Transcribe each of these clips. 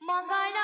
मंगल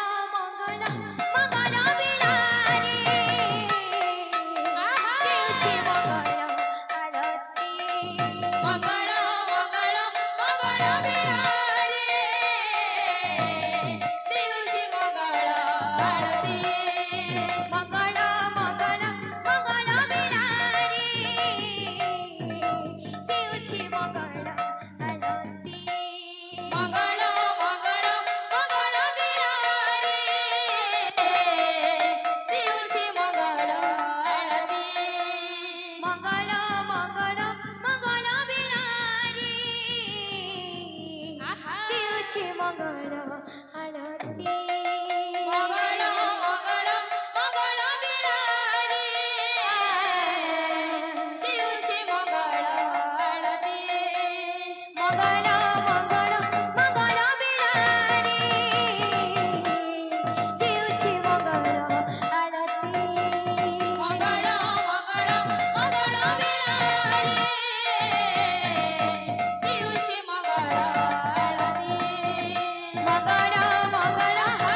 मंगल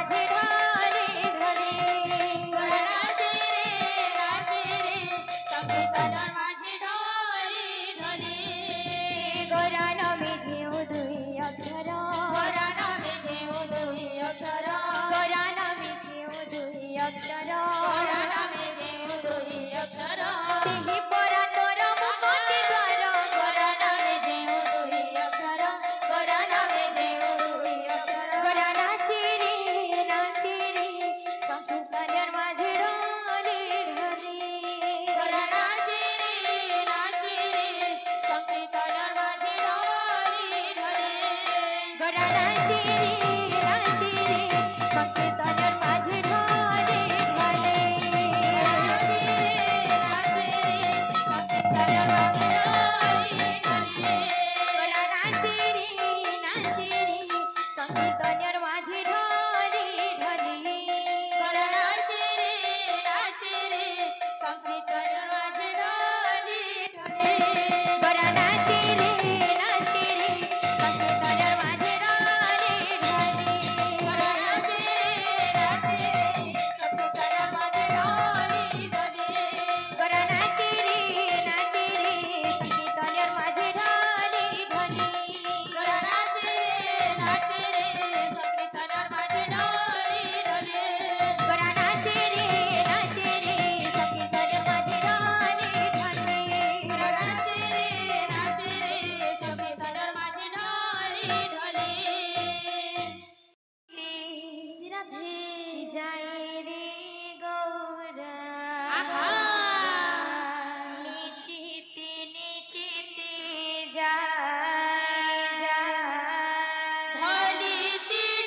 माझे ढाले ढले गोरा नाचे रे संगीतावर माझे ढाले ढले गोरा नामे जेव दुई अक्षर गोरा नामे जेव दुई अक्षर गोरा नामे जेव दुई अक्षर गोरा नामे जेव दुई अक्षर सिहि परा तोर मुकटी द्वार गोरा नामे जेव दुई अक्षर गोरा नामे जेव दुई अक्षर गोरा नाचे रे संकीर्तन माझे ढाले ढले गोरा नाचे रे संगीतावर माझे ढाले ढले गोरा नाचे रे संकीर्तन माझे ढाले ढले गोरा नाचे रे संकीर्तन माझे ढाले ढले गोरा नाचे रे संगीतावर माझे ढाले ढले गोरा नाचे रे संकीर्तन माझे ढाले ढले गोरा नाचे रे संगीतावर माझे ढाले ढले गोरा नाचे रे संकीर्तन माझे ढाले ढले गोरा नाचे रे संगीतावर माझे ढाले ढले गोरा नाचे रे संकीर्तन माझे ढाले ढले गोरा नाचे रे संगीतावर माझे ढाले ढले सिराधे जाए रे गौरा आहा निचिते जाए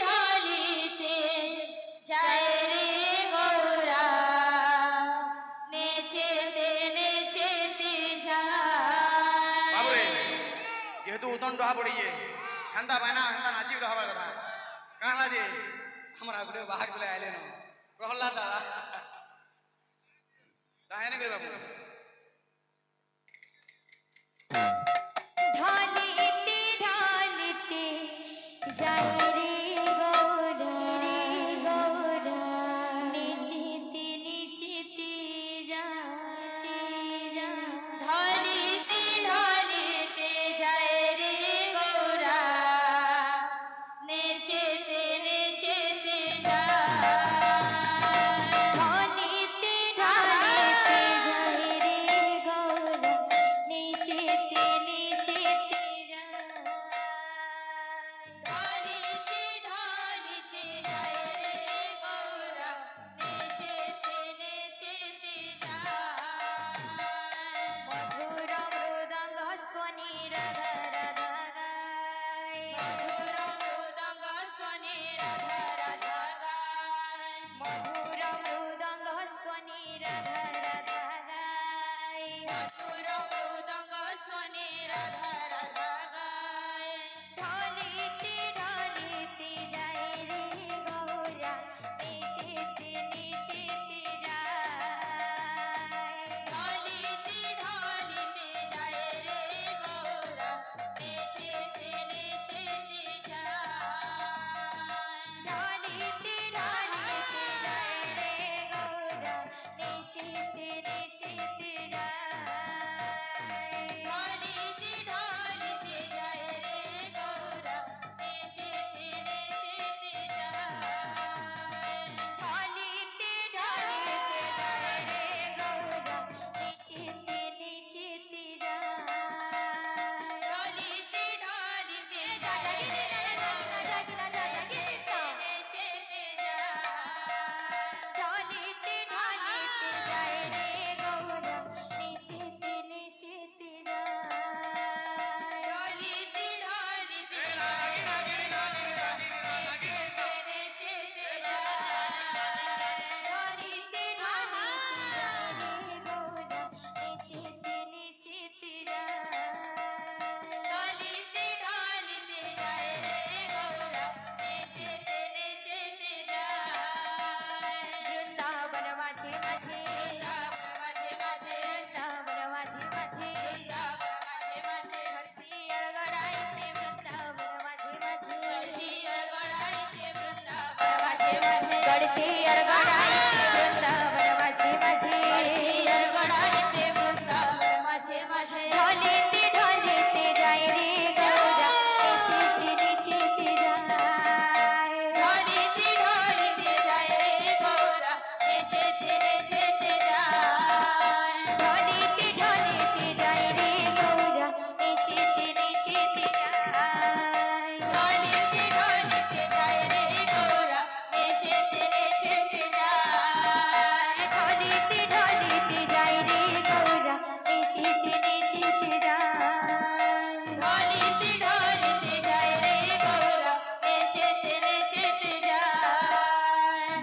ढालीते जाय रे गौरा नेचेते जाय बाबरे जेहेतु उदंड हा पड़िए हेंता बायना हेंता नाची हवा कथा कहला जे हमरा गुडे बाहर बोले आइले न प्रहलाद दादा ताहेने करे बाबू ढालिते जाए रे गौरा निचिते जाए ढालीते जाय रे गौरा नेचेते जाय ढालिते जाए रे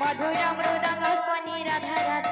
मधुर मृदंग स्वनी राधा राधा